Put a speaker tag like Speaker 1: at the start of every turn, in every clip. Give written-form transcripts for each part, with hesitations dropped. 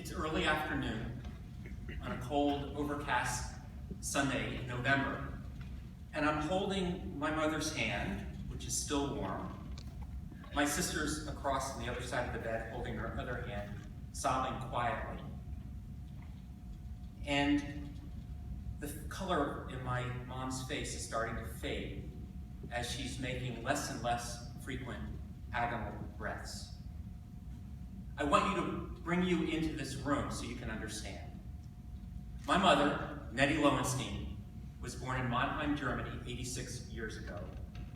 Speaker 1: It's early afternoon on a cold, overcast Sunday in November, and I'm holding my mother's hand, which is still warm. My sister's across on the other side of the bed, holding her other hand, sobbing quietly. And the color in my mom's face is starting to fade as she's making less and less frequent agonal breaths. I want you to bring you into this room so you can understand. My mother, Dan Lowenstein, was born in Mannheim, Germany, 86 years ago,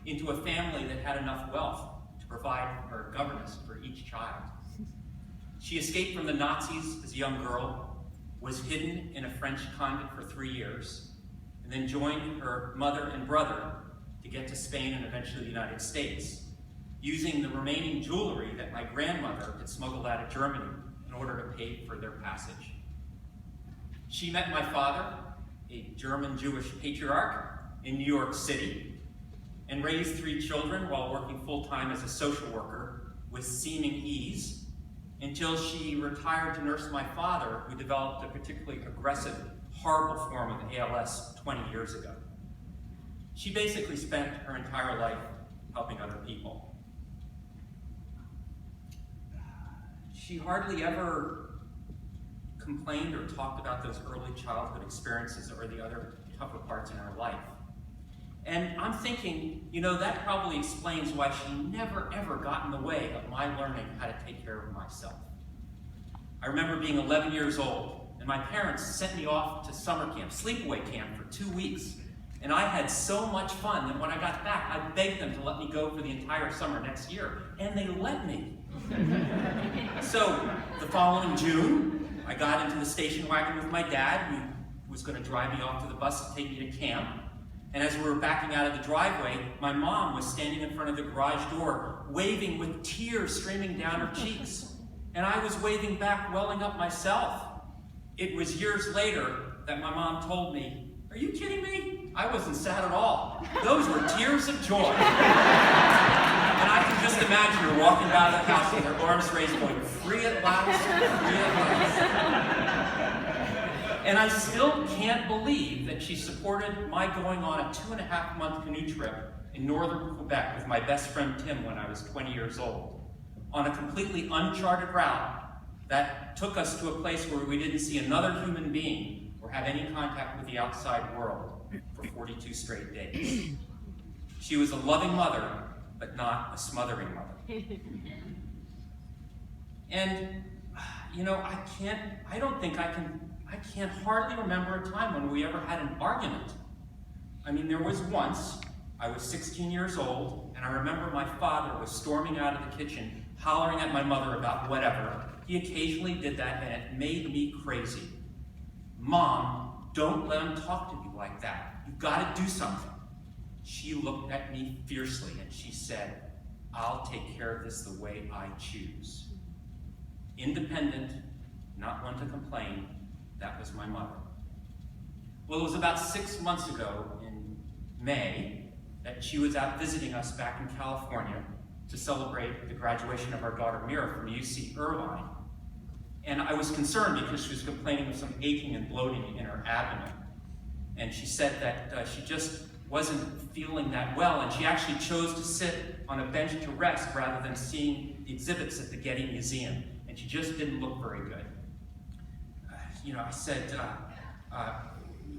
Speaker 1: into a family that had enough wealth to provide for governance for each child. She escaped from the Nazis as a young girl, was hidden in a French convent for 3 years, and then joined her mother and brother to get to Spain and eventually the United States, using the remaining jewelry that my grandmother had smuggled out of Germany in order to pay for their passage. She met my father, a German Jewish patriarch, in New York City, and raised 3 children while working full-time as a social worker with seeming ease, until she retired to nurse my father, who developed a particularly aggressive, horrible form of ALS 20 years ago. She basically spent her entire life helping other people. She hardly ever complained or talked about those early childhood experiences or the other tougher parts in her life. And I'm thinking, that probably explains why she never ever got in the way of my learning how to take care of myself. I remember being 11 years old, and my parents sent me off to summer camp, sleepaway camp, for 2 weeks. And I had so much fun that when I got back, I begged them to let me go for the entire summer next year, and they let me. So the following June, I got into the station wagon with my dad, who was going to drive me off to the bus to take me to camp. And as we were backing out of the driveway, my mom was standing in front of the garage door, waving with tears streaming down her cheeks. And I was waving back, welling up myself. It was years later that my mom told me, "Are you kidding me? I wasn't sad at all. Those were tears of joy." And I can just imagine her walking out of the house with her arms raised, going, "Free at last, free at last." And I still can't believe that she supported my going on a 2.5-month canoe trip in northern Quebec with my best friend Tim when I was 20 years old, on a completely uncharted route that took us to a place where we didn't see another human being or have any contact with the outside world for 42 straight days. She was a loving mother, but not a smothering mother. And, I can't hardly remember a time when we ever had an argument. I mean, there was once. I was 16 years old, and I remember my father was storming out of the kitchen, hollering at my mother about whatever. He occasionally did that, and it made me crazy. "Mom, don't let him talk to me like that. You've got to do something." She looked at me fiercely, and she said, "I'll take care of this the way I choose." Independent, not one to complain, that was my mother. Well, it was about 6 months ago in May that she was out visiting us back in California to celebrate the graduation of our daughter Mira from UC Irvine. And I was concerned because she was complaining of some aching and bloating in her abdomen. And she said that she just wasn't feeling that well, and she actually chose to sit on a bench to rest rather than seeing the exhibits at the Getty Museum. And she just didn't look very good. I said,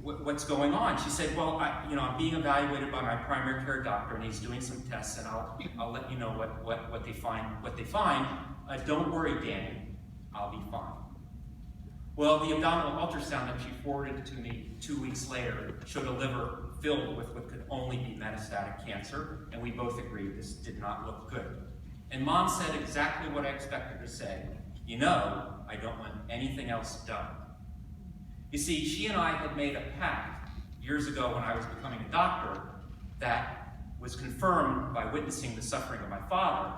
Speaker 1: "What's going on?" She said, "Well, I'm being evaluated by my primary care doctor, and he's doing some tests, and I'll let you know what they find. Don't worry, Danny, I'll be fine." Well, the abdominal ultrasound that she forwarded to me 2 weeks later showed a liver filled with what could only be metastatic cancer, and we both agreed this did not look good. And Mom said exactly what I expected her to say. "I don't want anything else done." You see, she and I had made a pact years ago when I was becoming a doctor that was confirmed by witnessing the suffering of my father,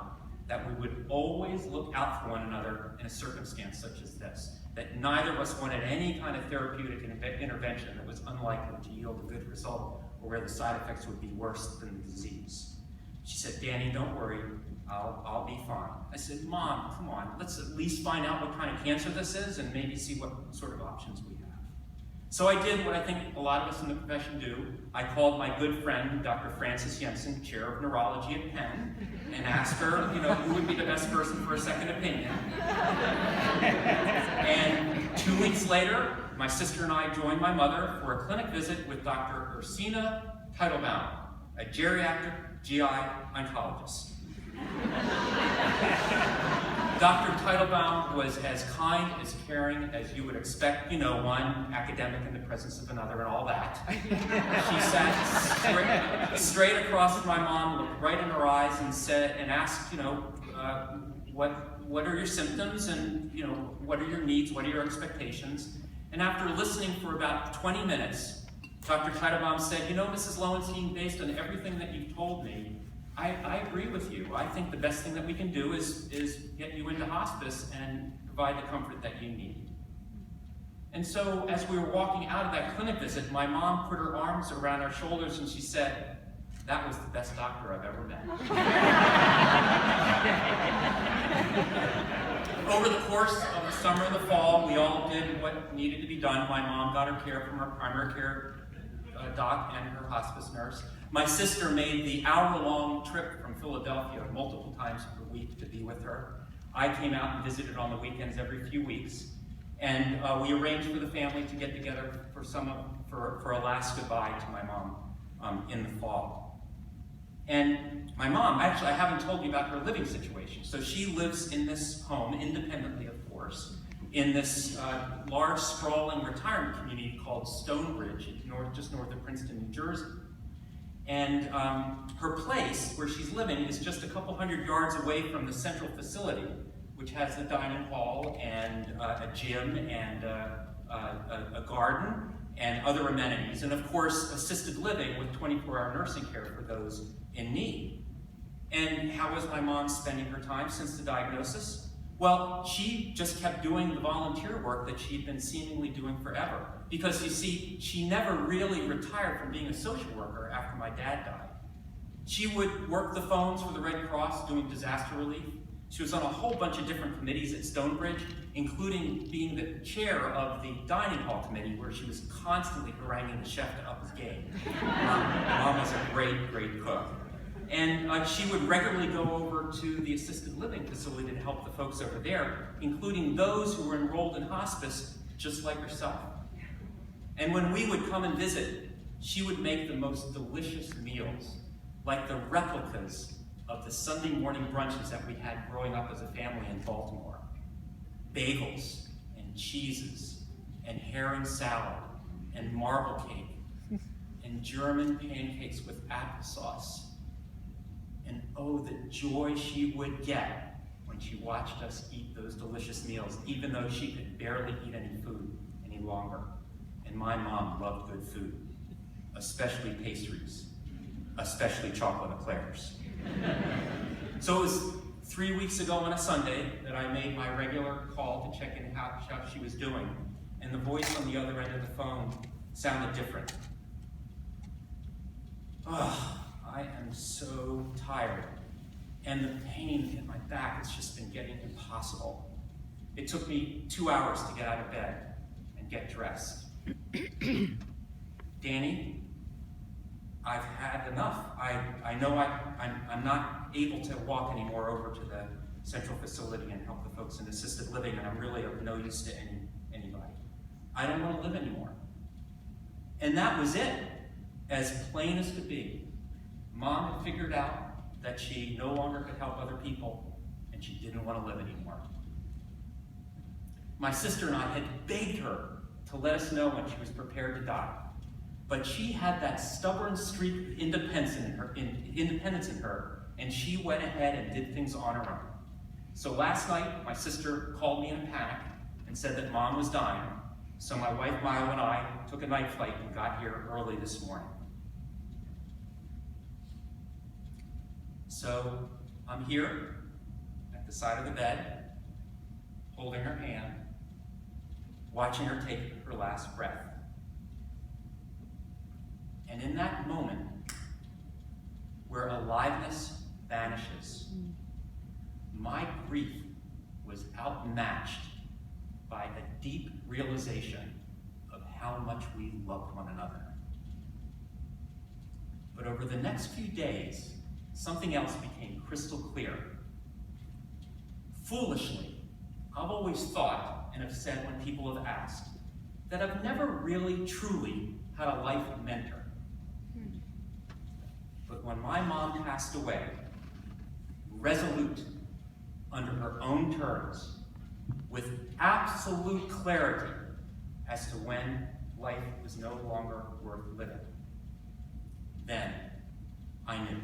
Speaker 1: that we would always look out for one another in a circumstance such as this, that neither of us wanted any kind of therapeutic intervention that was unlikely to yield a good result or where the side effects would be worse than the disease. She said, "Danny, don't worry. I'll be fine. I said, Mom, come on, let's at least find out what kind of cancer this is and maybe see what sort of options we have. So I did what I think a lot of us in the profession do. I called my good friend, Dr. Frances Jensen, chair of neurology at Penn, and asked her, who would be the best person for a second opinion. And 2 weeks later, my sister and I joined my mother for a clinic visit with Dr. Ursina Teitelbaum, a geriatric GI oncologist. Dr. Teitelbaum was as kind, as caring as you would expect, one academic in the presence of another and all that. She sat straight across from my mom, looked right in her eyes and asked, what are your symptoms and, what are your needs, what are your expectations? And after listening for about 20 minutes, Dr. Teitelbaum said, Mrs. Lowenstein, based on everything that you've told me, I agree with you. I think the best thing that we can do is get you into hospice and provide the comfort that you need. And so as we were walking out of that clinic visit, my mom put her arms around our shoulders and she said, that was the best doctor I've ever met. Over the course of the summer and the fall, we all did what needed to be done. My mom got her care from her primary care doc and her hospice nurse. My sister made the hour-long trip from Philadelphia multiple times per week to be with her. I came out and visited on the weekends every few weeks. And we arranged for the family to get together for a last goodbye to my mom in the fall. And my mom, actually, I haven't told you about her living situation. So she lives in this home, independently, of course, in this large, sprawling retirement community called Stonebridge, just north of Princeton, New Jersey. And her place, where she's living, is just a couple hundred yards away from the central facility, which has the dining hall and a gym and a garden and other amenities. And of course, assisted living with 24-hour nursing care for those in need. And how was my mom spending her time since the diagnosis? Well, she just kept doing the volunteer work that she'd been seemingly doing forever. Because you see, she never really retired from being a social worker after my dad died. She would work the phones for the Red Cross doing disaster relief. She was on a whole bunch of different committees at Stonebridge, including being the chair of the dining hall committee, where she was constantly haranguing the chef to up his game. Mom was a great, great cook. And she would regularly go over to the assisted living facility to help the folks over there, including those who were enrolled in hospice, just like herself. And when we would come and visit, she would make the most delicious meals, like the replicas of the Sunday morning brunches that we had growing up as a family in Baltimore. Bagels and cheeses and herring salad and marble cake and German pancakes with applesauce. And oh, the joy she would get when she watched us eat those delicious meals, even though she could barely eat any food any longer. And my mom loved good food, especially pastries, especially chocolate eclairs. So it was 3 weeks ago on a Sunday that I made my regular call to check in how she was doing, and the voice on the other end of the phone sounded different. Oh, I am so tired, and the pain in my back has just been getting impossible. It took me 2 hours to get out of bed and get dressed. Danny, I've had enough. I know I'm not able to walk anymore over to the central facility and help the folks in assisted living, and I'm really of no use to anybody. I don't want to live anymore. And that was it, as plain as could be. Mom had figured out that she no longer could help other people, and she didn't want to live anymore. My sister and I had begged her to let us know when she was prepared to die. But she had that stubborn streak of independence in her, and she went ahead and did things on her own. So last night, my sister called me in a panic and said that Mom was dying. So my wife Milo and I took a night flight and got here early this morning. So I'm here at the side of the bed, holding her hand, watching her take her last breath. And in that moment, where aliveness vanishes, my grief was outmatched by a deep realization of how much we loved one another. But over the next few days, something else became crystal clear. Foolishly, I've always thought, and have said when people have asked, that I've never really, truly had a life mentor. But when my mom passed away, resolute, under her own terms, with absolute clarity as to when life was no longer worth living, then I knew.